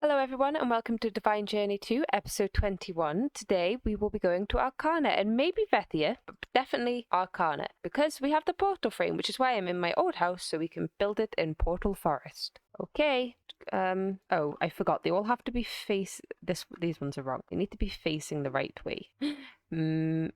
Hello everyone and welcome to Divine Journey 2, episode 21. Today we will be going to Arcana and maybe Vethia, but definitely Arcana, because we have the portal frame, which is why I'm in my old house, so we can build it in Portal Forest. Okay, oh, I forgot, they all have to be these ones are wrong. They need to be facing the right way.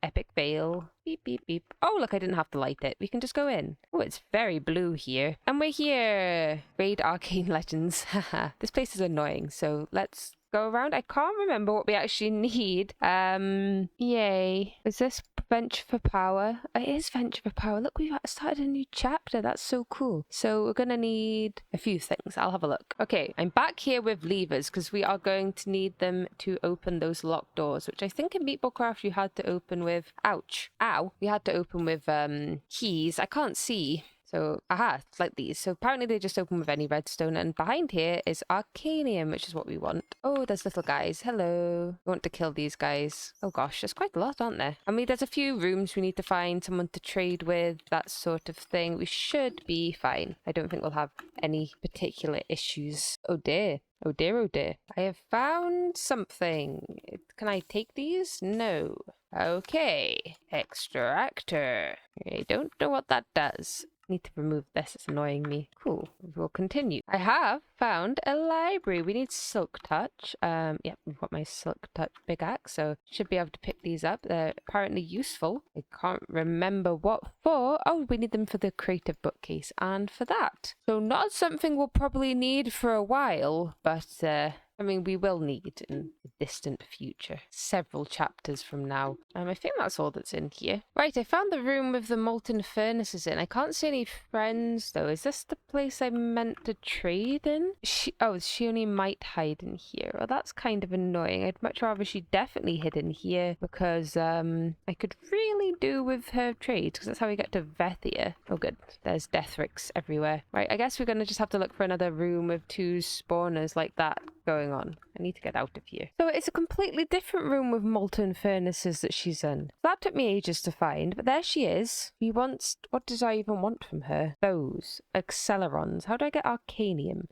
Epic veil. Beep, beep, beep. Oh, look, I didn't have to light it. We can just go in. Oh, it's very blue here. And we're here. Raid Arcane Legends. Haha. This place is annoying, so let's go around. I can't remember what we actually need. Yay. Is this Venture for Power? It is Venture for Power. Look, we've started a new chapter. That's so cool. So we're going to need a few things. I'll have a look. Okay, I'm back here with levers because we are going to need them to open those locked doors, which I think in Meatballcraft you had to open with... Ouch. Ow. We had to open with keys. I can't see. So, aha, it's like these. So apparently they just open with any redstone. And behind here is Arcanium, which is what we want. Oh, there's little guys. Hello. We want to kill these guys. Oh gosh, there's quite a lot, aren't there? I mean, there's a few rooms we need to find someone to trade with, that sort of thing. We should be fine. I don't think we'll have any particular issues. Oh dear. Oh dear, oh dear. I have found something. Can I take these? No. Okay. Extractor. I don't know what that does. Need to remove this, it's annoying me. Cool, we'll continue. I have found a library. We need Silk Touch. Yeah, we've got my Silk Touch big axe, so should be able to pick these up. They're apparently useful. I can't remember what for. Oh, we need them for the creative bookcase and for that. So not something we'll probably need for a while, but I mean, we will need in the distant future. Several chapters from now. I think that's all that's in here. Right, I found the room with the molten furnaces in. I can't see any friends, though. Is this the place I meant to trade in? She only might hide in here. Well, that's kind of annoying. I'd much rather she definitely hid in here because I could really do with her trades because that's how we get to Vethia. Oh, good. There's Deathrix everywhere. Right, I guess we're going to just have to look for another room with two spawners like that going on. I need to get out of here. So it's a completely different room with molten furnaces that she's in. That took me ages to find, but there she is. He wants... What did I even want from her? Those. Accelerons. How do I get Arcanium?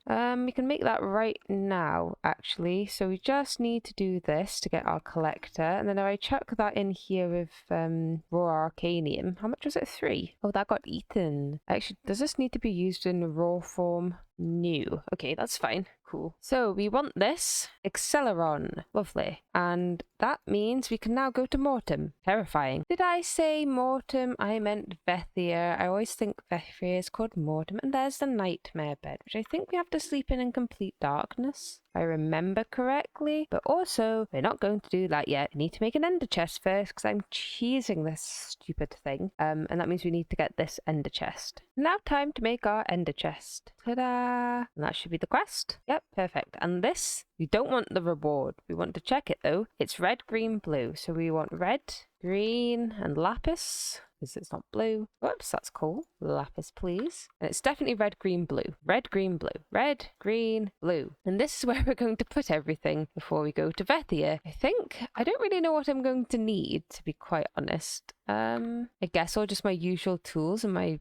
We can make that right now, actually. So we just need to do this to get our collector. And then if I chuck that in here with raw Arcanium. How much was it? 3. Oh, that got eaten. Actually, does this need to be used in raw form? No. Okay, that's fine. Cool. So we want this Acceleron. Lovely. And that means we can now go to Mortem. Terrifying. Did I say Mortem? I meant Vethia. I always think Vethia is called Mortem. And there's the nightmare bed, which I think we have to sleep in complete darkness, if I remember correctly. But also, we're not going to do that yet. We need to make an ender chest first because I'm cheesing this stupid thing. And that means we need to get this ender chest. Now time to make our ender chest. Ta-da! And that should be the quest. Yep, perfect. And this, we don't want the reward. We want to check it though. It's red, green, blue. So we want red, green, and lapis. Because it's not blue. Whoops, that's cool. Lapis, please. And it's definitely red, green, blue. Red, green, blue. Red, green, blue. And this is where we're going to put everything before we go to Vethia. I think, I don't really know what I'm going to need, to be quite honest. I guess all just my usual tools and my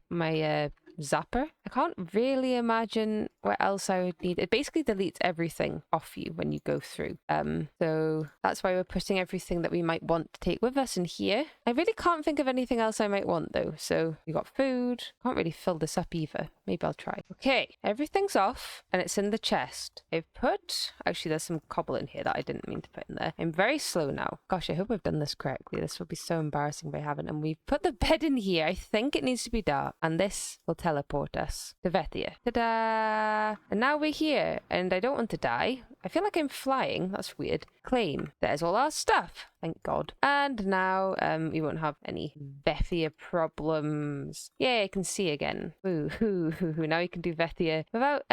zapper. I can't really imagine what else I would need. It basically deletes everything off you when you go through. So that's why we're putting everything that we might want to take with us in here. I really can't think of anything else I might want though. So we got food. Can't really fill this up either. Maybe I'll try. Okay, everything's off and it's in the chest. I've put... Actually, there's some cobble in here that I didn't mean to put in there. I'm very slow now. Gosh, I hope I've done this correctly. This will be so embarrassing if I haven't. And we've put the bed in here. I think it needs to be dark. And this will teleport us to Vethia. Ta-da! And now we're here. And I don't want to die. I feel like I'm flying. That's weird. Claim. There's all our stuff. Thank God. And now we won't have any Vethia problems. Yay, I can see again. Ooh. Now we can do Vethia without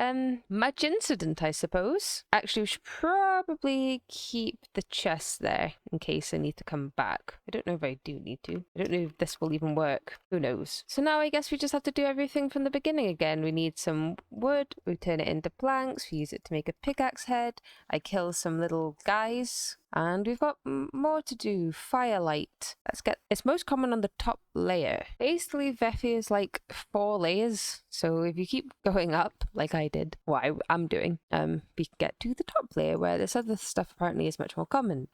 much incident, I suppose. Actually, we should probably keep the chest there in case I need to come back. I don't know if I do need to. I don't know if this will even work. Who knows? So now I guess we just have to do everything from the beginning again. We need some wood. We turn it into planks. We use it to make a pickaxe head. I kill some little guys. And we've got more to do. Firelight. It's most common on the top layer. Basically, Veffy is like 4 layers. So if you keep going up, like I did, what I'm doing, we can get to the top layer where this other stuff apparently is much more common.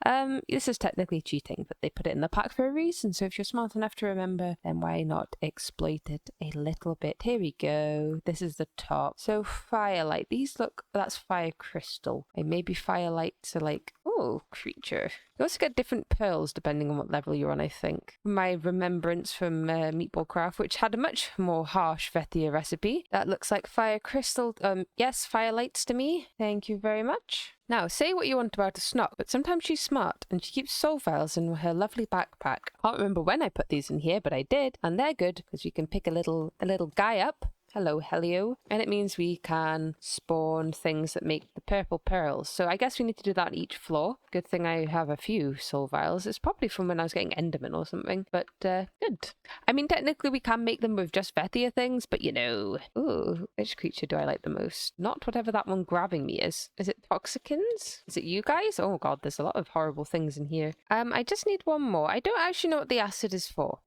This is technically cheating, but they put it in the pack for a reason. So if you're smart enough to remember, then why not exploit it a little bit? Here we go. This is the top. So firelight. These look, that's fire crystal. And maybe firelights are like, oh, creature. You also get different pearls depending on what level you're on, I think. My remembrance from Meatball Craft, which had a much more harsh Vethia recipe. That looks like fire crystal. Yes, firelights to me. Thank you very much. Now, say what you want about a Snot, but sometimes she's smart and she keeps soul vials in her lovely backpack. I can't remember when I put these in here, but I did, and they're good because we can pick a little guy up. Hello, Helio. And it means we can spawn things that make the purple pearls. So I guess we need to do that on each floor. Good thing I have a few soul vials. It's probably from when I was getting Enderman or something, but good. I mean, technically we can make them with just Vethia things, but you know. Ooh, which creature do I like the most? Not whatever that one grabbing me is. Is it Toxicans? Is it you guys? Oh god, there's a lot of horrible things in here. I just need one more. I don't actually know what the acid is for.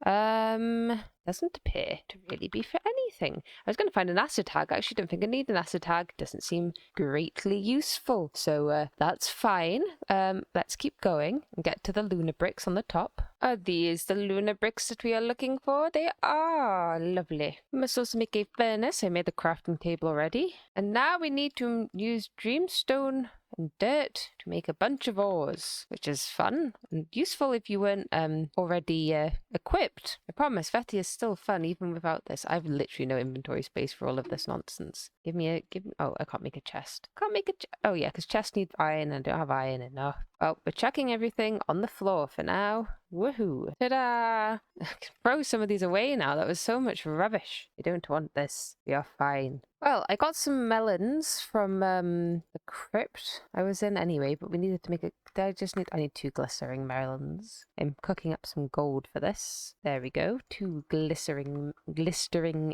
Doesn't appear to really be for anything. I was going to find an acid tag. I actually don't think I need an acid tag. Doesn't seem greatly useful. So that's fine. Let's keep going and get to the lunar bricks on the top. Are these the lunar bricks that we are looking for? They are. Lovely. We must also make a furnace. I made the crafting table already. And now we need to use dreamstone and dirt to make a bunch of ores, which is fun and useful if you weren't already equipped. I promise, Vethia is still fun even without this. I have literally no inventory space for all of this nonsense. Oh, I can't make a chest. Oh yeah, because chests need iron and I don't have iron enough. Well, we're chucking everything on the floor for now. Woohoo! Ta-da! I can throw some of these away now. That was so much rubbish. We don't want this. We are fine. Well, I got some melons from the crypt I was in anyway, but we needed to make a... I need 2 glistering melons. I'm cooking up some gold for this. There we go. 2 glistering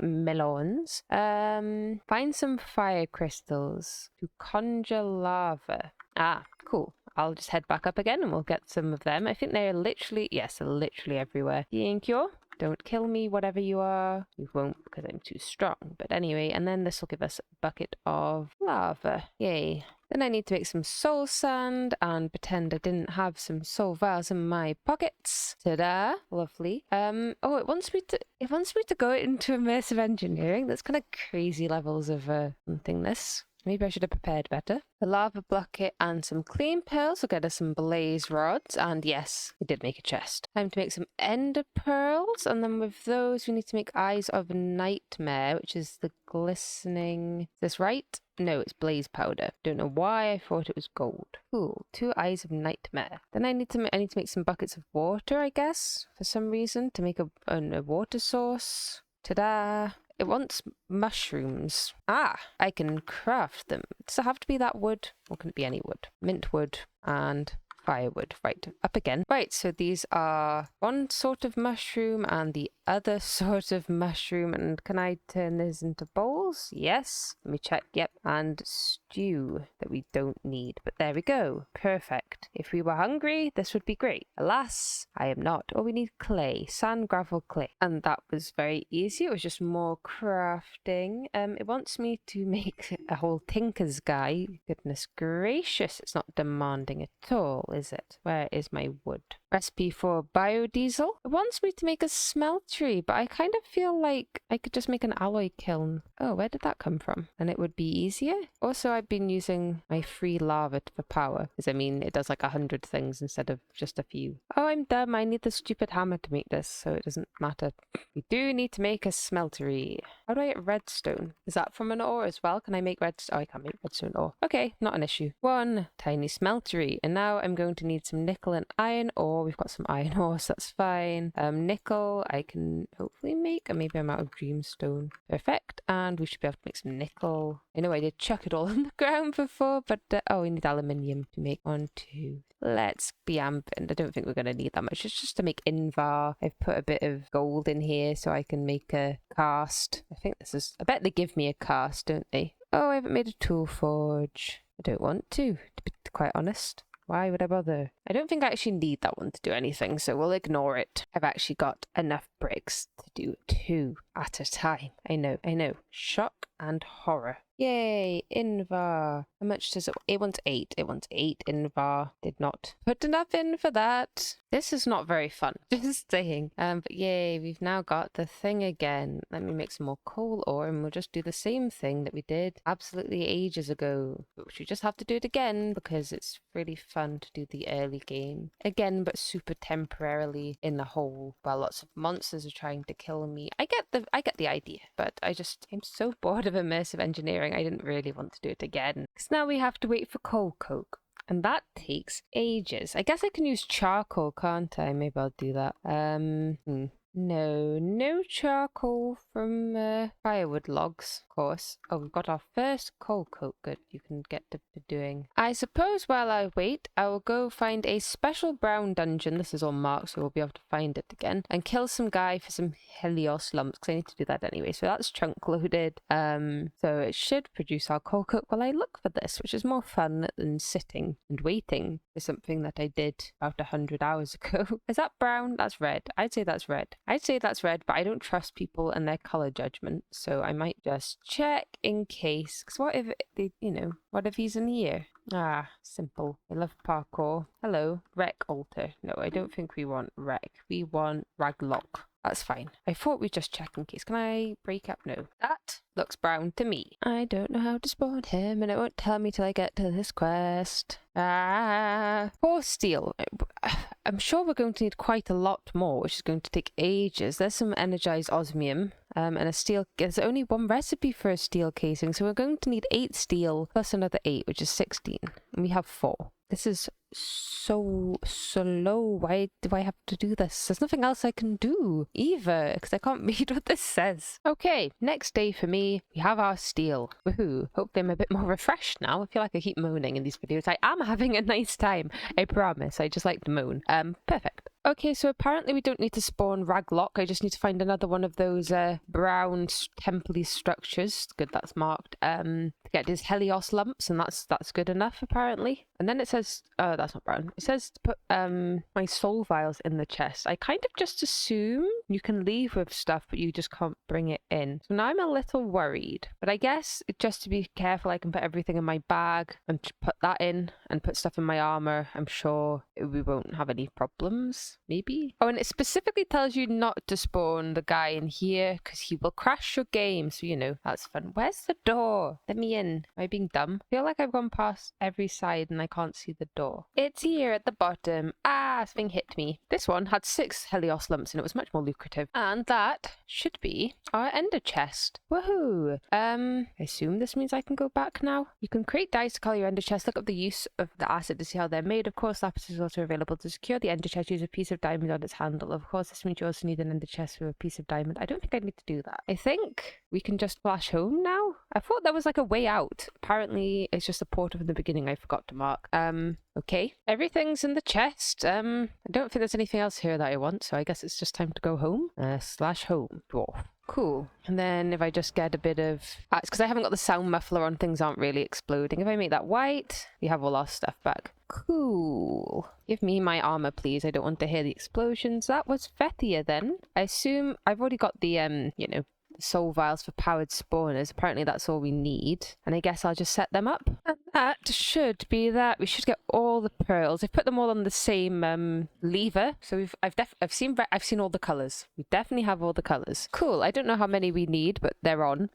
melons. Find some fire crystals to conjure lava. Ah, cool. I'll just head back up again and we'll get some of them. I think they're literally... Yes, they're literally everywhere. Thank you. Don't kill me, whatever you are. You won't because I'm too strong. But anyway, and then this will give us a bucket of lava. Yay. Then I need to make some soul sand and pretend I didn't have some soul vials in my pockets. Ta-da! Lovely. Oh, it wants me to go into immersive engineering. That's kind of crazy levels of thingness. Maybe I should have prepared better. A lava bucket and some clean pearls will get us some blaze rods. And yes, we did make a chest. Time to make some ender pearls. And then with those, we need to make eyes of nightmare, which is the glistening... Is this right? No, it's blaze powder. Don't know why I thought it was gold. Cool. 2 eyes of nightmare. Then I need to make some buckets of water, I guess, for some reason, to make a water source. Ta-da! It wants mushrooms. Ah, I can craft them. Does it have to be that wood? Or can it be any wood? Mint wood and firewood. Right, up again. Right, so these are one sort of mushroom and the other sort of mushroom. And can I turn these into bowls? Yes. Let me check. Yep. And stew that we don't need. But there we go. Perfect. If we were hungry, this would be great. Alas, I am not. Oh, we need clay. Sand, gravel, clay. And that was very easy. It was just more crafting. It wants me to make a whole tinker's guy. Goodness gracious. It's not demanding at all, is it? Where is my wood? Recipe for biodiesel. It wants me to make a smeltery, but I kind of feel like I could just make an alloy kiln. Oh, where did that come from? And it would be easier. Also, I've been using my free lava for power, because I mean, it does like 100 things instead of just a few. Oh, I'm dumb. I need the stupid hammer to make this, so it doesn't matter. We do need to make a smeltery. How do I get redstone? Is that from an ore as well? Can I make redstone? Oh, I can't make redstone ore. Okay, not an issue. 1 tiny smeltery. And now I'm going to need some nickel and iron ore. We've got some iron ore, so that's fine. Nickel, I can hopefully make, and maybe I'm out of dreamstone. Perfect. And we should be able to make some nickel. I know I did chuck it all on the ground before, but oh, we need aluminium to make 1, 2. Let's be ambient. I don't think we're going to need that much. It's just to make invar. I've put a bit of gold in here so I can make a cast. I bet they give me a cast, don't they? Oh, I haven't made a tool forge. I don't want to be quite honest. Why would I bother? I don't think I actually need that one to do anything, so we'll ignore it. I've actually got enough bricks to do 2 at a time. I know. Shock and horror. Yay, Invar. How much does it? It wants 8. It wants 8 Invar. Did not put enough in for that. This is not very fun. Just saying. But yay, we've now got the thing again. Let me make some more coal ore and we'll just do the same thing that we did absolutely ages ago. But we just have to do it again because it's really fun to do the early game. Again, but super temporarily in the hole while lots of monsters are trying to kill me. I get the idea, but I'm so bored of immersive engineering. I didn't really want to do it again. Because now we have to wait for coal coke. And that takes ages. I guess I can use charcoal, can't I? Maybe I'll do that. No charcoal from firewood logs, of course. Oh, we've got our first coal coke. Good, you can get to doing. I suppose while I wait, I will go find a special brown dungeon. This is all marked, so we'll be able to find it again. And kill some guy for some Helios lumps, because I need to do that anyway. So that's chunk loaded. So it should produce our coal coke while I look for this, which is more fun than sitting and waiting for something that I did about 100 hours ago. Is that brown? That's red. I'd say that's red. But I don't trust people and their color judgment, so I might just check in case. Because what if what if he's in here? Ah, simple. I love parkour. Hello, wreck altar. No, I don't think we want wreck. We want raglock. That's fine. I thought we'd just check in case. Can I break up? No. That looks brown to me. I don't know how to spawn him, and it won't tell me till I get to this quest. Poor steel. I'm sure we're going to need quite a lot more, which is going to take ages. There's some energized osmium, and a steel. There's only one recipe for a steel casing, so we're going to need 8 steel plus another 8, which is 16. And we have 4. This is so slow. Why do I have to do this? There's nothing else I can do either, because I can't read what this says. Okay, next day for me, we have our steel. Woohoo. Hopefully I'm a bit more refreshed now. I feel like I keep moaning in these videos. I am having a nice time. I promise. I just like to moan. Perfect. Okay, so apparently we don't need to spawn raglock. I just need to find another one of those brown temple-y structures. Good, that's marked. To get these Helios lumps, and that's good enough apparently. And then it says, oh, that's not brown. It says to put my soul vials in the chest. I kind of just assume you can leave with stuff, but you just can't bring it in. So now I'm a little worried. But I guess just to be careful, I can put everything in my bag and put that in and put stuff in my armor. I'm sure we won't have any problems. Maybe. Oh, and it specifically tells you not to spawn the guy in here because he will crash your game. So, that's fun. Where's the door? Let me in. Am I being dumb? I feel like I've gone past every side and I can't see the door. It's here at the bottom. Ah, something hit me. This one had 6 Helios lumps and it was much more lucrative. And that should be our ender chest. Woohoo! I assume this means I can go back now. You can create dice to color your ender chest. Look up the use of the acid to see how they're made. Of course, lapis is also available to secure the ender chest. Use a piece of diamond on its handle. Of course, this means you also need an ender chest with a piece of diamond. I don't think I need to do that. I think we can just flash home now. I thought there was like a way out. Apparently, it's just a portal from the beginning I forgot to mark. Okay. Everything's in the chest. I don't think there's anything else here that I want, so I guess it's just time to go home. Slash home. Dwarf. Cool. And then if I just get a bit of... it's because I haven't got the sound muffler on, things aren't really exploding. If I make that white, we have all our stuff back. Cool. Give me my armor, please. I don't want to hear the explosions. That was Fethia then. I assume I've already got the, soul vials for powered spawners. Apparently that's all we need. And I guess I'll just set them up. And that should be that. We should get all the pearls. I've put them all on the same lever. So I've seen all the colors. We definitely have all the colors. Cool. I don't know how many we need, but they're on.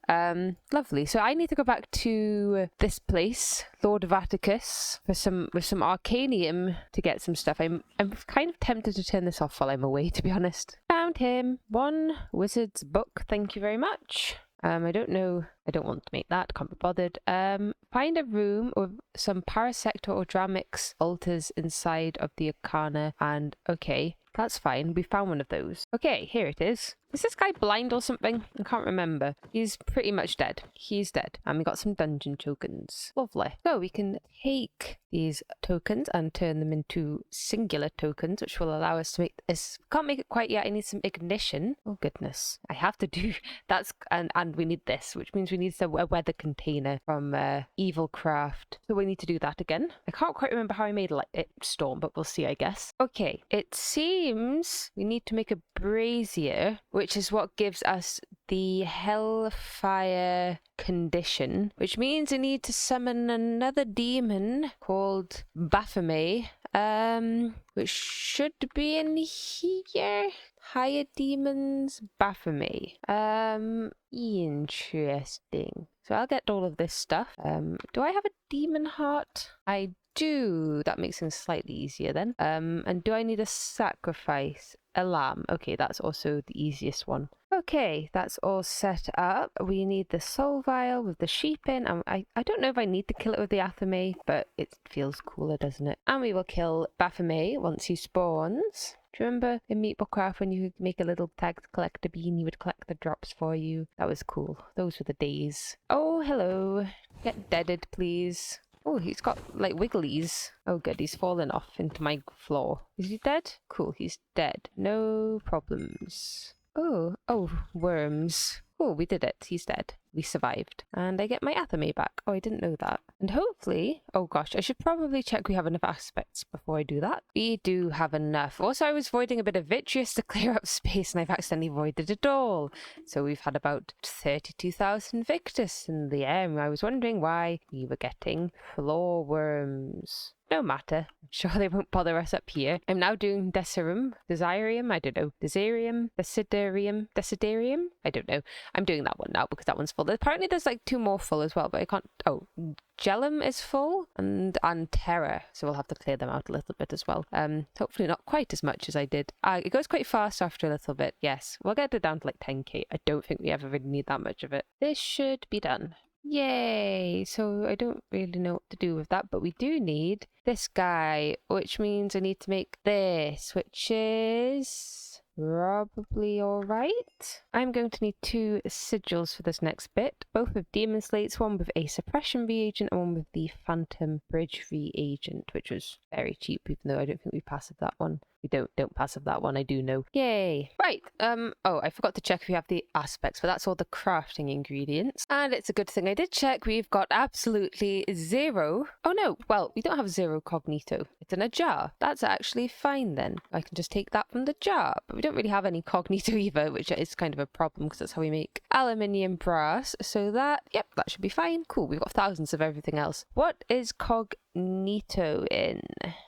Lovely. So I need to go back to this place, Lord Vaticus, with some arcanium to get some stuff. I'm kind of tempted to turn this off while I'm away, to be honest. Found him. 1 wizard's book. Thank you very much. I don't know. I don't want to make that. Can't be bothered. Find a room with some parasector or Dramix altars inside of the Arcana. And okay, that's fine. We found one of those. Okay, here it is. Is this guy blind or something? I can't remember. He's pretty much dead. He's dead. And we got some dungeon tokens. Lovely. So we can take these tokens and turn them into singular tokens, which will allow us to make this. Can't make it quite yet. I need some ignition. Oh goodness. I have to do that's and we need this, which means we need a weather container from Evil Craft. So we need to do that again. I can't quite remember how I made it storm, but we'll see, I guess. Okay, it seems we need to make a brazier, which is what gives us the Hellfire condition, which means I need to summon another demon called Baphomet, which should be in here. Higher demons, Baphomet. Interesting. So I'll get all of this stuff. Do I have a demon heart? I do. That makes things slightly easier then. And do I need a sacrifice? A lamb. Okay, that's also the easiest one. Okay, that's all set up. We need the soul vial with the sheep in. I don't know if I need to kill it with the athame, but it feels cooler, doesn't it? And we will kill Baphomet once he spawns. Do you remember in Meatball Craft when you could make a little tag to collect a bean, he would collect the drops for you? That was cool. Those were the days. Oh, hello. Get deaded, please. Oh, he's got, like, wigglies. Oh, good. He's fallen off into my floor. Is he dead? Cool. He's dead. No problems. Oh, worms. Oh, we did it. He's dead. We survived. And I get my athame back. Oh, I didn't know that. And hopefully... Oh, gosh. I should probably check we have enough aspects before I do that. We do have enough. Also, I was voiding a bit of vitreous to clear up space, and I've accidentally voided it all. So we've had about 32,000 Victus in the air, and I was wondering why we were getting floor worms. No matter. I'm sure they won't bother us up here. I'm now doing Desiderium. I don't know. Desiderium? I don't know. I'm doing that one now because that one's full. Apparently there's like 2 more full as well, but I can't... Oh, Gellum is full and Terror, so we'll have to clear them out a little bit as well. Hopefully not quite as much as I did. It goes quite fast after a little bit. Yes, we'll get it down to like 10k. I don't think we ever really need that much of it. This should be done. Yay! So I don't really know what to do with that, but we do need this guy, which means I need to make this, which is probably alright. I'm going to need 2 sigils for this next bit, both with demon slates, one with a suppression reagent and one with the phantom bridge reagent, which was very cheap, even though I don't think we passed that one. We don't passive that one, I do know. Yay! Right, oh, I forgot to check if we have the aspects, but that's all the crafting ingredients. And it's a good thing I did check, we've got absolutely 0. Oh no, well, we don't have 0 cognito. It's in a jar. That's actually fine then. I can just take that from the jar, but we don't really have any cognito either, which is kind of a problem because that's how we make aluminium brass. So that, yep, that should be fine. Cool, we've got thousands of everything else. What is cognito in?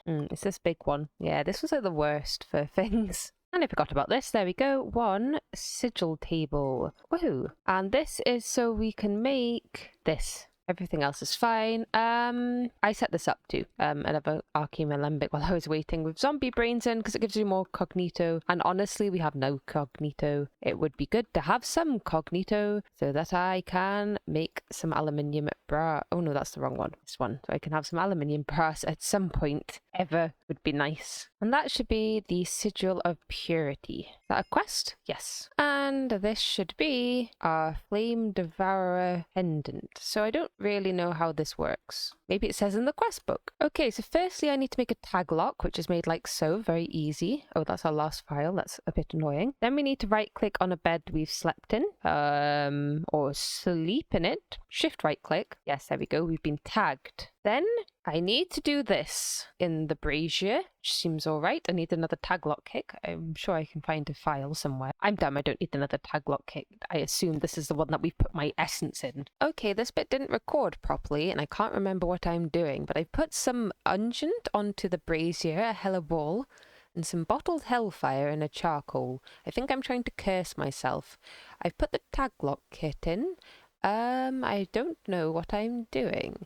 It's this big one. Yeah, this was like the worst for things. And I forgot about this. There we go. 1 sigil table. Woohoo. And this is so we can make this. Everything else is fine. I set this up too. Another arcane alembic while I was waiting with zombie brains in because it gives you more cognito. And honestly, we have no cognito. It would be good to have some cognito so that I can make some aluminium brass. Oh no, that's the wrong one. This one. So I can have some aluminium brass at some point ever would be nice. And that should be the Sigil of Purity. Is that a quest? Yes. And this should be our Flame Devourer pendant. So I don't really know how this works. Maybe it says in the quest book. Okay, so firstly I need to make a tag lock, which is made like so, very easy. Oh, that's our last file. That's a bit annoying. Then we need to right click on a bed we've slept in, or sleep in it. Shift right click. Yes, there we go. We've been tagged. Then I need to do this in the brazier, which seems all right. I need another tag lock kick. I'm sure I can find a file somewhere. I'm dumb. I don't need another tag lock kick. I assume this is the one that we put my essence in. Okay, this bit didn't record properly, and I can't remember what I'm doing, but I put some unguent onto the brazier, a hella ball, and some bottled hellfire in a charcoal. I think I'm trying to curse myself. I've put the tag lock kit in. I don't know what I'm doing.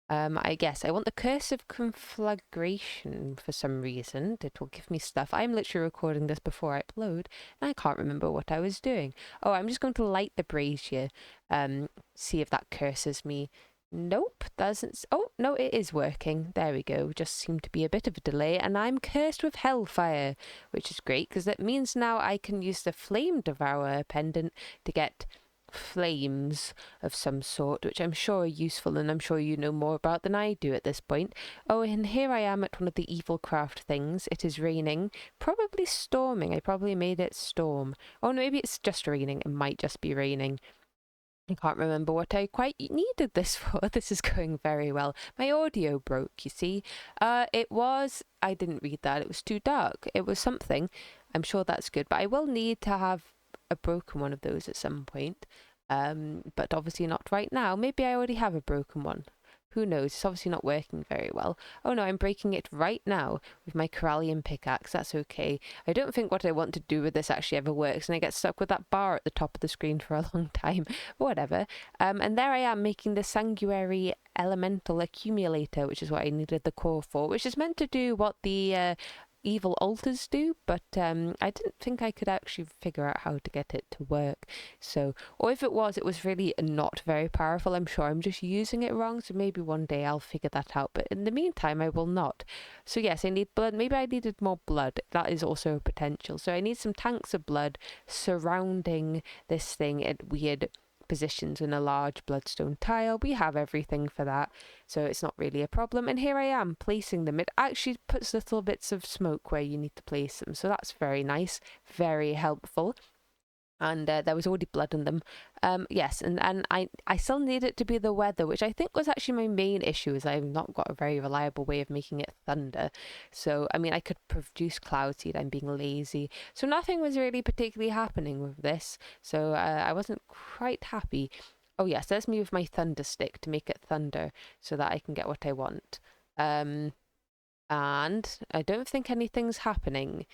I guess I want the Curse of Conflagration for some reason. It will give me stuff. I'm literally recording this before I upload, and I can't remember what I was doing. Oh, I'm just going to light the brazier, see if that curses me. Nope, doesn't. Oh, no, it is working. There we go. Just seemed to be a bit of a delay, and I'm cursed with hellfire, which is great, because that means now I can use the Flame Devourer pendant to get flames of some sort, which I'm sure are useful, and I'm sure you know more about than I do at this point. Oh, and here I am at one of the evil craft things. It is raining, probably storming. I probably made it storm. Oh, no, maybe it's just raining. It might just be raining. I can't remember what I quite needed this for. This is going very well. My audio broke, you see. I didn't read that. It was too dark. It was something. I'm sure that's good. But I will need to have a broken one of those at some point. But obviously not right now. Maybe I already have a broken one. Who knows? It's obviously not working very well. Oh no, I'm breaking it right now with my Corallian pickaxe. That's okay. I don't think what I want to do with this actually ever works, and I get stuck with that bar at the top of the screen for a long time. Whatever. And there I am making the Sanguinary Elemental Accumulator, which is what I needed the core for, which is meant to do what the evil altars do, but I didn't think I could actually figure out how to get it to work. So, or if it was really not very powerful. I'm sure I'm just using it wrong, so maybe one day I'll figure that out, but in the meantime I will not. So yes, I need blood. Maybe I needed more blood. That is also a potential. So I need some tanks of blood surrounding this thing at weird positions in a large bloodstone tile. We have everything for that, so it's not really a problem. And here I am placing them. It actually puts little bits of smoke where you need to place them, so that's very nice, very helpful. And there was already blood in them. Yes, and I still need it to be the weather, which I think was actually my main issue, is I've not got a very reliable way of making it thunder. So, I mean, I could produce cloud seed, I'm being lazy. So nothing was really particularly happening with this, so I wasn't quite happy. Oh yes, there's me with my thunder stick to make it thunder so that I can get what I want. And I don't think anything's happening.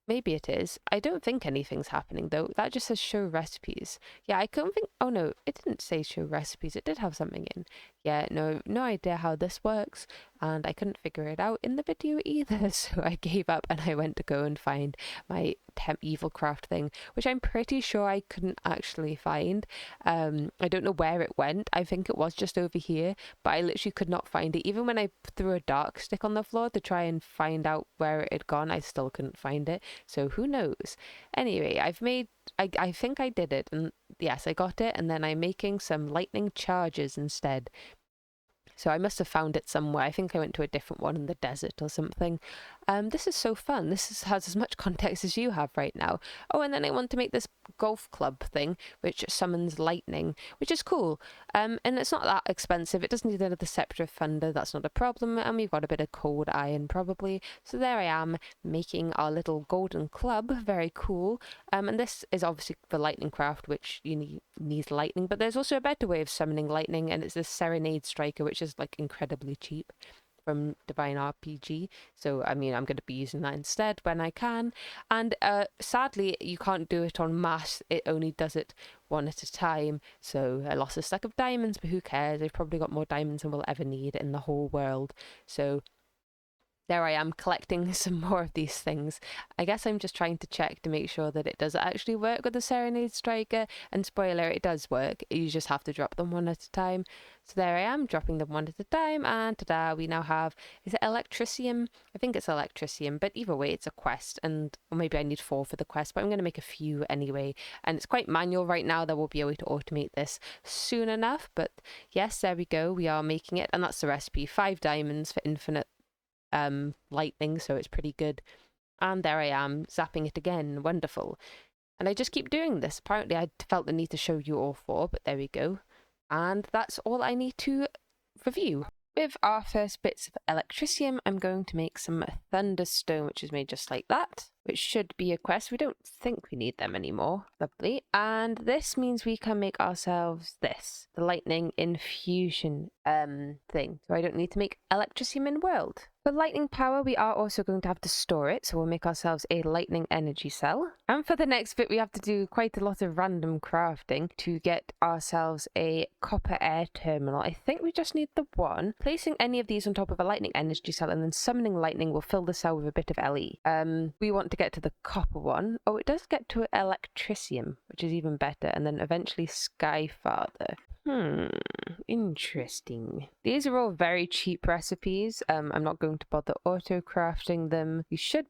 Maybe it is. I don't think anything's happening though. That just says show recipes. Yeah, I couldn't think. Oh no, it didn't say show recipes. It did have something in. Yeah, no idea how this works, and I couldn't figure it out in the video either. So I gave up and I went to go and find my evil craft thing, which I'm pretty sure I couldn't actually find. I don't know where it went. I think it was just over here, but I literally could not find it. Even when I threw a dark stick on the floor to try and find out where it had gone, I still couldn't find it. So who knows? Anyway, I think I did it, and yes, I got it, and then I'm making some lightning charges instead. So I must have found it somewhere. I think I went to a different one in the desert or something. This is so fun. Has as much context as you have right now. Oh, and then I want to make this golf club thing, which summons lightning, which is cool. And it's not that expensive. It doesn't need another Scepter of Thunder. That's not a problem. And we've got a bit of cold iron probably. So there I am making our little golden club. Very cool. And this is obviously the lightning craft, which needs lightning. But there's also a better way of summoning lightning, and it's this Serenade Striker, which is like incredibly cheap from Divine RPG. So I mean, I'm going to be using that instead when I can. And sadly, you can't do it on mass. It only does it one at a time. So I lost a stack of diamonds, but who cares? I've probably got more diamonds than we'll ever need in the whole world. So there I am collecting some more of these things. I guess I'm just trying to check to make sure that it does actually work with the Serenade Striker. And spoiler, it does work. You just have to drop them one at a time. So there I am, dropping them one at a time, and ta-da, we now have, is it Electricium? I think it's Electricium, but either way, it's a quest, or maybe I need 4 for the quest, but I'm going to make a few anyway, and it's quite manual right now. There will be a way to automate this soon enough, but yes, there we go, we are making it, and that's the recipe, 5 diamonds for infinite lightning, so it's pretty good. And there I am, zapping it again, wonderful. And I just keep doing this. Apparently I felt the need to show you all 4, but there we go. And that's all I need to review. With our first bits of Electricium, I'm going to make some Thunderstone, which is made just like that, which should be a quest. We don't think we need them anymore. Lovely. And this means we can make ourselves this, the Lightning Infusion thing. So I don't need to make Electricium in world. For lightning power, we are also going to have to store it, so we'll make ourselves a lightning energy cell. And for the next bit, we have to do quite a lot of random crafting to get ourselves a copper air terminal. I think we just need the one. Placing any of these on top of a lightning energy cell and then summoning lightning will fill the cell with a bit of LE. We want to get to the copper one. Oh, it does get to Electricium, which is even better, and then eventually Skyfather. Interesting. These are all very cheap recipes. I'm not going to bother auto crafting them. You should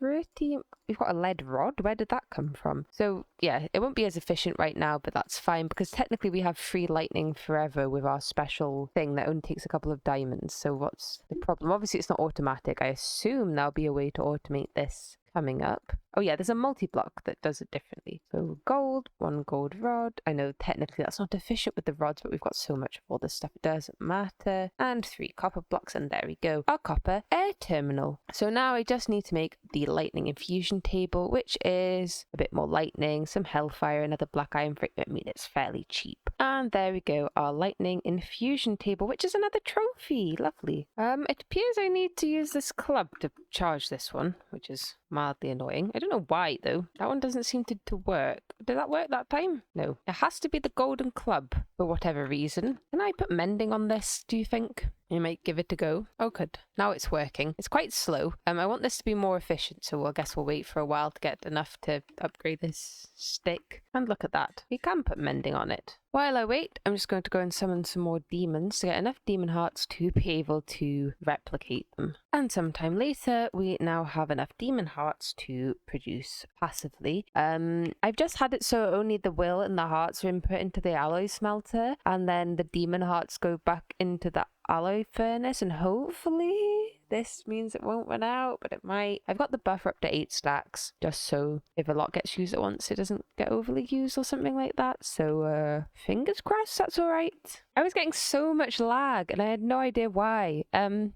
we've got a lead rod. Where did that come from? So yeah, it won't be as efficient right now, but that's fine because technically we have free lightning forever with our special thing that only takes a couple of diamonds. So what's the problem? Obviously it's not automatic. I assume there'll be a way to automate this. coming up. Oh yeah, there's a multi-block that does it differently. So gold, 1 gold rod. I know technically that's not efficient with the rods, but we've got so much of all this stuff. It doesn't matter. And 3 copper blocks, and there we go. Our copper air terminal. So now I just need to make the lightning infusion table, which is a bit more lightning, some hellfire, another black iron frame. I mean, it's fairly cheap. And there we go, our lightning infusion table, which is another trophy. Lovely. It appears I need to use this club to charge this one, which is mildly annoying. I don't know why though. That one doesn't seem to work. Did that work that time? No. It has to be the golden club for whatever reason. Can I put mending on this, do you think? I might give it a go. Oh, good. Now it's working. It's quite slow. I want this to be more efficient, so I guess we'll wait for a while to get enough to upgrade this stick. And look at that. We can put mending on it. While I wait, I'm just going to go and summon some more demons to get enough demon hearts to be able to replicate them. And sometime later, we now have enough demon hearts to produce passively. I've just had it so only the will and the hearts are input into the alloy smelter, and then the demon hearts go back into the alloy furnace, and hopefully this means it won't run out, but it might. I've got the buffer up to 8 stacks, just so if a lot gets used at once, it doesn't get overly used or something like that. So fingers crossed that's all right. I was getting so much lag and I had no idea why.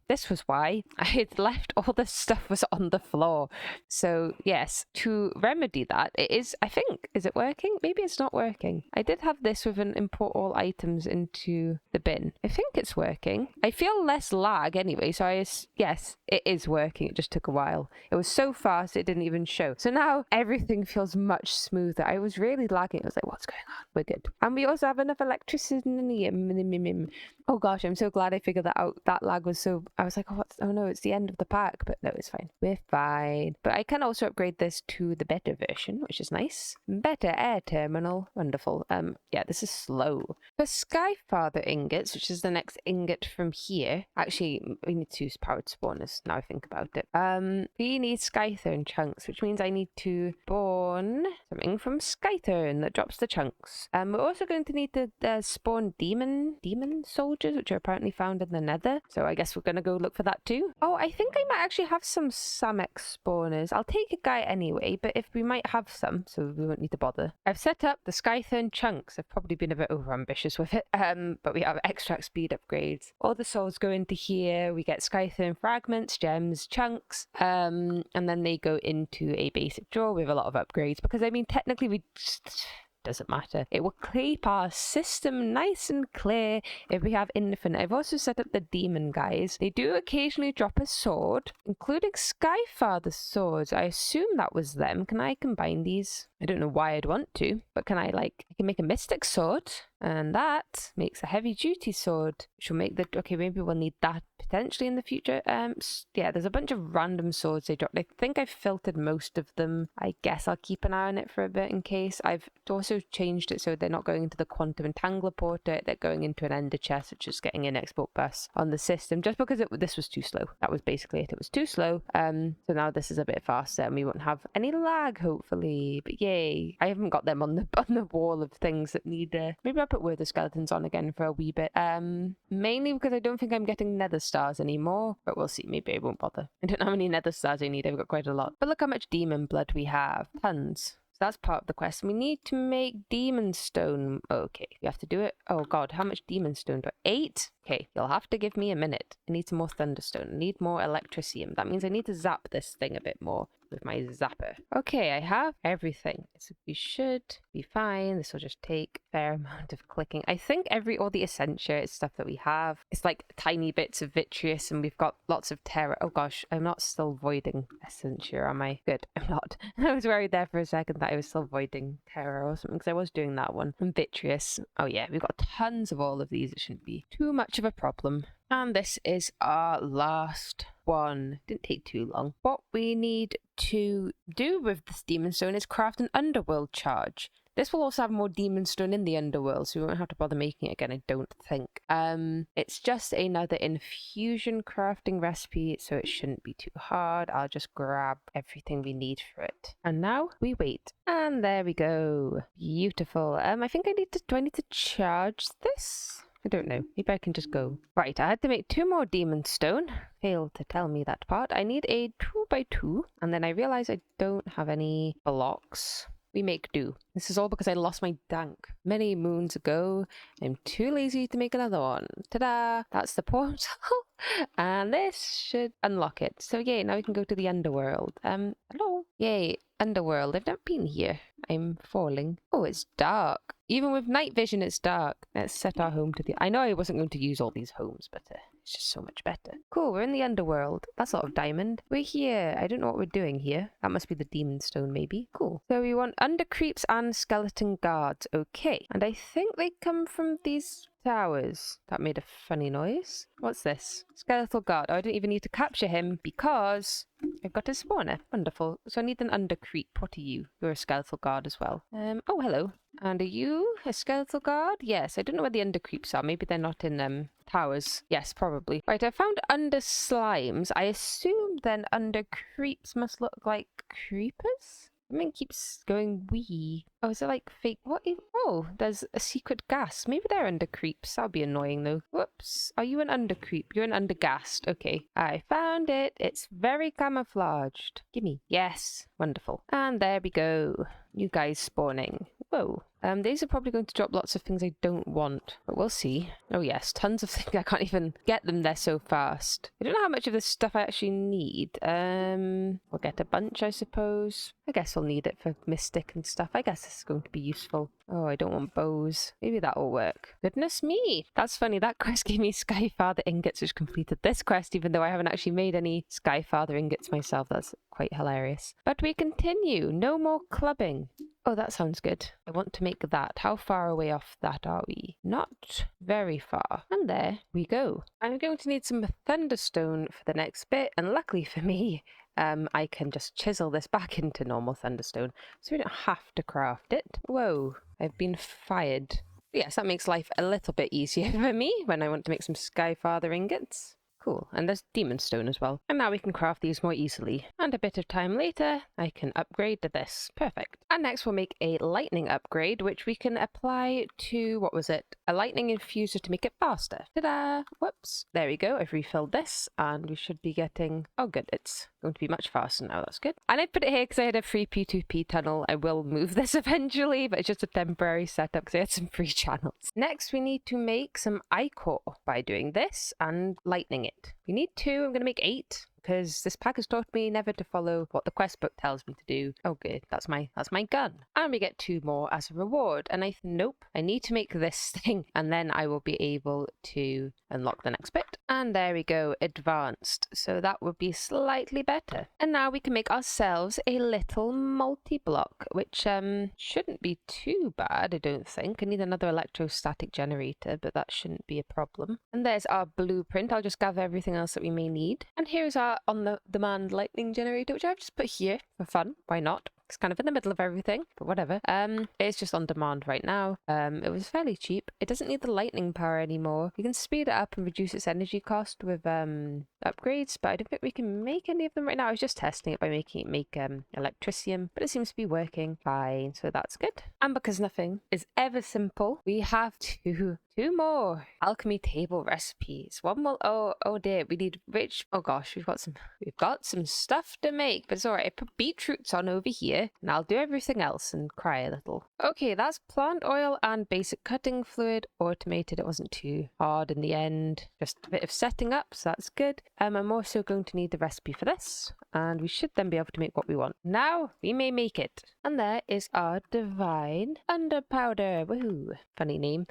This was why. I had left all the stuff was on the floor. So yes, to remedy that, it is, I think, is it working? Maybe it's not working. I did have this with an import all items into the bin. I think it's working. I feel less lag anyway, so yes, it is working. It just took a while. It was so fast it didn't even show. So now everything feels much smoother. I was really lagging. I was like, what's going on? We're good. And we also have enough electricity. Oh gosh, I'm so glad I figured that out. That lag was so... I was like, oh no, it's the end of the pack. But no, it's fine. We're fine. But I can also upgrade this to the better version, which is nice. Better air terminal. Wonderful. Yeah, this is slow. For Skyfather ingots, which is the next ingot from here. Actually, we need to use powered spawners, now I think about it. We need Skythorn chunks, which means I need to spawn something from Skythorn that drops the chunks. We're also going to need to spawn demon soldiers, which are apparently found in the nether. So I guess we're going to go look for that too. Oh, I think I might actually have some Samex spawners. I'll take a guy anyway, but if we might have some, so we won't need to bother. I've set up the Skythorn chunks. I've probably been a bit overambitious with it. But we have extract speed upgrades. All the souls go into here. We get Skythorn fragments, gems, chunks, and then they go into a basic drawer with a lot of upgrades. Because I mean, technically we just... doesn't matter. It will keep our system nice and clear if we have infinite. I've also set up the demon guys. They do occasionally drop a sword, including Skyfather swords. I assume that was them. Can I combine these? I don't know why I'd want to, but can I can make a mystic sword, and that makes a heavy duty sword, which will make the, okay, maybe we'll need that potentially in the future. Yeah, there's a bunch of random swords they dropped. I think I've filtered most of them. I guess I'll keep an eye on it for a bit in case. I've also changed it so they're not going into the quantum entangler portal, they're going into an ender chest, which is getting an export bus on the system, just because this was too slow. That was basically it. It was too slow. So now this is a bit faster and we won't have any lag, hopefully. But yay. I haven't got them on the wall of things that need maybe I'll put wither skeletons on again for a wee bit. Mainly because I don't think I'm getting nether stars anymore, but we'll see. Maybe I won't bother. I don't know how many nether stars I need. I've got quite a lot. But look how much demon blood we have. Tons. So that's part of the quest. We need to make demon stone. Okay, we have to do it. Oh god, how much demon stone do I... 8? Okay, you'll have to give me a minute. I need some more thunderstone. I need more electricium. That means I need to zap this thing a bit more with my zapper. Okay, I have everything. So we should be fine. This will just take a fair amount of clicking. I think all the essentia is stuff that we have. It's like tiny bits of vitreous and we've got lots of terra. Oh gosh, I'm not still voiding essentia, am I? Good, I'm not. I was worried there for a second that I was still voiding terra or something because I was doing that one. And vitreous. Oh yeah, we've got tons of all of these. It shouldn't be too much of a problem. And this is our last one. Didn't take too long. What we need to do with this demon stone is craft an underworld charge. This will also have more demon stone in the underworld, so we won't have to bother making it again, I don't think. It's just another infusion crafting recipe, so it shouldn't be too hard. I'll just grab everything we need for it. And now we wait. And there we go. Beautiful. I think do I need to charge this? I don't know. Maybe I can just go. Right, I had to make 2 more demon stone. Failed to tell me that part. I need a 2x2, and then I realize I don't have any blocks. We make do. This is all because I lost my dank many moons ago. I'm too lazy to make another one. Ta-da! That's the portal. And this should unlock it. So yay, now we can go to the underworld. Hello? Yay, underworld. I've never been here. I'm falling. Oh, it's dark. Even with night vision, it's dark. Let's set our home to the... I know I wasn't going to use all these homes, but it's just so much better. Cool, we're in the underworld. That's a lot of diamond. We're here. I don't know what we're doing here. That must be the demon stone, maybe. Cool. So we want undercreeps and skeleton guards. Okay. And I think they come from these towers. That made a funny noise. What's this? Skeletal guard. Oh, I didn't even need to capture him because I've got a spawner. Wonderful. So I need an undercreep. What are you? You're a skeletal guard as well. Oh, hello. And are you a skeletal guard? Yes. I don't know where the undercreeps are. Maybe they're not in towers. Yes, probably. Right, I found under slimes. I assume then under creeps must look like creepers? Something keeps going wee. Oh, is it like fake? What is... Oh, there's a secret gas. Maybe they're under creeps. That'll be annoying though. Whoops. Are you an under creep? You're an under ghast. Okay. I found it. It's very camouflaged. Gimme. Yes. Wonderful. And there we go. You guys spawning. Whoa. These are probably going to drop lots of things I don't want, but we'll see. Oh yes, tons of things. I can't even get them there so fast. I don't know how much of this stuff I actually need. We'll get a bunch, I suppose. I guess I'll need it for mystic and stuff. I guess this is going to be useful. Oh, I don't want bows. Maybe that'll work. Goodness me. That's funny. That quest gave me Skyfather ingots, which completed this quest, even though I haven't actually made any Skyfather ingots myself. That's quite hilarious. But we continue. No more clubbing. Oh, that sounds good. I want to make that. How far away off that are we? Not very far. And there we go. I'm going to need some thunderstone for the next bit. And luckily for me, I can just chisel this back into normal thunderstone. So we don't have to craft it. Whoa, I've been fired. Yes, that makes life a little bit easier for me when I want to make some Skyfather ingots. Cool, and there's demon stone as well. And now we can craft these more easily. And a bit of time later, I can upgrade to this. Perfect. And next we'll make a lightning upgrade, which we can apply to, what was it? A lightning infuser to make it faster. Ta-da! Whoops. There we go. I've refilled this, and we should be getting... Oh, good. It's going to be much faster now. That's good. And I put it here because I had a free P2P tunnel. I will move this eventually, but it's just a temporary setup because I had some free channels. Next, we need to make some ichor by doing this and lightning it. We need 2. I'm going to make 8 because this pack has taught me never to follow what the quest book tells me to do. Oh good, that's my gun. And we get 2 more as a reward. And nope, I need to make this thing and then I will be able to unlock the next bit. And there we go, advanced. So that would be slightly better. And now we can make ourselves a little multi-block, which shouldn't be too bad, I don't think. I need another electrostatic generator, but that shouldn't be a problem. And there's our blueprint. I'll just gather everything else that we may need. And here's our on-the-demand lightning generator, which I've just put here for fun. Why not? It's kind of in the middle of everything, but whatever. It's just on demand right now. It was fairly cheap. It doesn't need the lightning power anymore. You can speed it up and reduce its energy cost with upgrades, but I don't think we can make any of them right now. I was just testing it by making it make electricium, but it seems to be working fine, so that's good. And because nothing is ever simple, we have two more alchemy table recipes. One will... Oh dear, we need rich... Oh gosh, we've got some stuff to make, but it's alright. I put beetroots on over here, and I'll do everything else and cry a little. Okay, that's plant oil and basic cutting fluid automated. It wasn't too hard in the end. Just a bit of setting up, so that's good. I'm also going to need the recipe for this, and we should then be able to make what we want. Now, we may make it. And there is our divine underpowder. Woohoo! Funny name.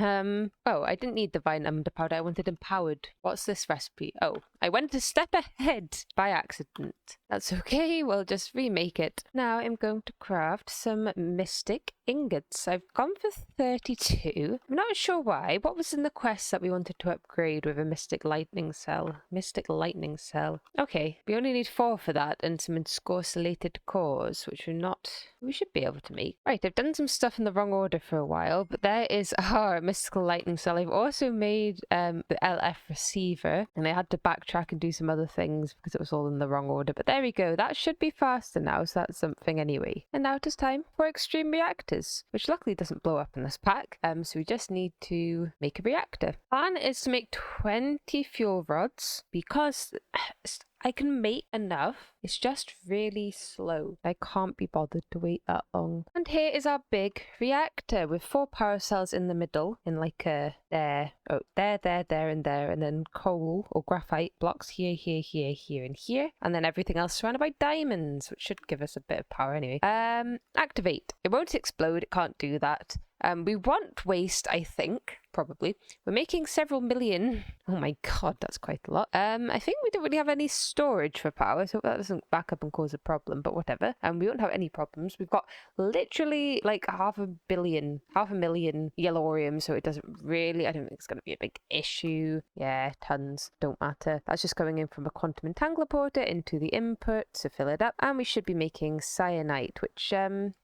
Oh, I didn't need divine underpowder. I wanted empowered. What's this recipe? Oh, I went a step ahead by accident. That's okay. We'll just remake it. Now I'm going to craft some mystic ingots. I've gone for 32. I'm not sure why. What was in the quest that we wanted to upgrade with a mystic lightning cell? Mystic lightning cell. Okay, we only need 4 for that and some scorselated cores, which we should be able to make. Right, I've done some stuff in the wrong order for a while, but there is our our mystical lightning cell. I've also made the LF receiver, and I had to backtrack and do some other things because it was all in the wrong order. But there we go. That should be faster now, so that's something anyway. And now it is time for extreme reactors, which luckily doesn't blow up in this pack. So we just need to make a reactor. Plan is to make 20 fuel rods because I can make enough. It's just really slow. I can't be bothered to wait that long. And here is our big reactor with 4 power cells in the middle, in like a there, and there, and then coal or graphite blocks here, here, here, here, and here, and then everything else surrounded by diamonds, which should give us a bit of power anyway. Activate. It won't explode. It can't do that. We want waste, I think, probably. We're making several million. Oh my god, that's quite a lot. I think we don't really have any storage for power, so that doesn't back up and cause a problem, but whatever. We won't have any problems. We've got literally like half a million yellorium, so it doesn't really, I don't think it's going to be a big issue. Yeah, tons, don't matter. That's just going in from a quantum entangler porter into the input to fill it up, and we should be making cyanite, which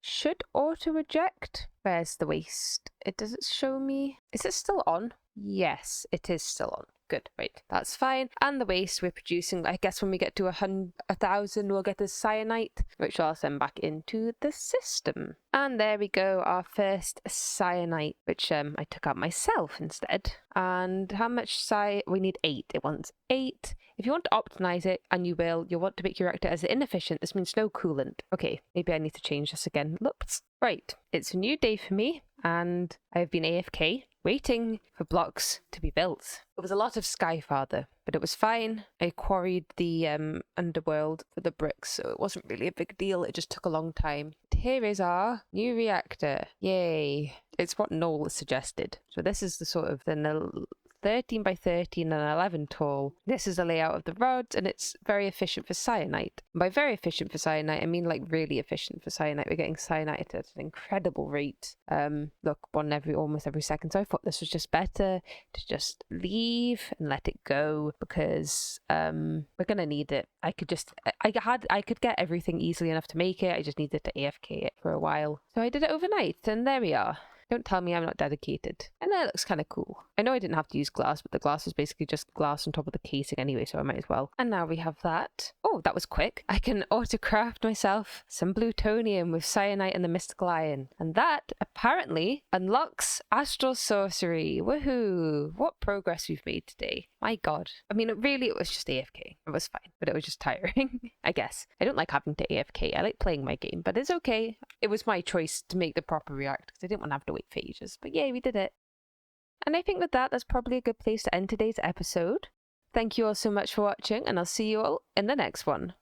should auto-eject. Where's the waste? It doesn't show me. Is it still on? Yes, it is still on. Good, right, that's fine. And the waste we're producing, I guess when we get to 1,000, we'll get the cyanite, which I'll send back into the system. And there we go, our first cyanite, which I took out myself instead. And how much we need 8. It wants 8. If you want to optimize it, and you will, you'll want to make your reactor as inefficient. This means no coolant. Okay, maybe I need to change this again. Oops. Right, it's a new day for me, and I've been AFK, waiting for blocks to be built. It was a lot of Skyfather, but it was fine. I quarried the underworld for the bricks, so it wasn't really a big deal. It just took a long time. Here is our new reactor. Yay. It's what Noel suggested. So this is the sort of the 13 by 13 and 11 tall. This is the layout of the rods, and it's very efficient for cyanite. And by very efficient for cyanite, I mean like really efficient for cyanite. We're getting cyanite at an incredible rate. Look, almost every second. So I thought this was just better to just leave and let it go because we're gonna need it. I could get everything easily enough to make it. I just needed to AFK it for a while. So I did it overnight, and there we are. Don't tell me I'm not dedicated. And that looks kind of cool. I know I didn't have to use glass, but the glass was basically just glass on top of the casing anyway, so I might as well. And now we have that. Oh, that was quick. I can autocraft myself some plutonium with cyanite and the mystical iron. And that apparently unlocks astral sorcery. Woohoo! What progress we've made today. My god. I mean, it was just AFK. It was fine, but it was just tiring, I guess. I don't like having to AFK. I like playing my game, but it's okay. It was my choice to make the proper reactor because I didn't want to have to wait for ages. But yay, we did it. And I think with that, that's probably a good place to end today's episode. Thank you all so much for watching, and I'll see you all in the next one.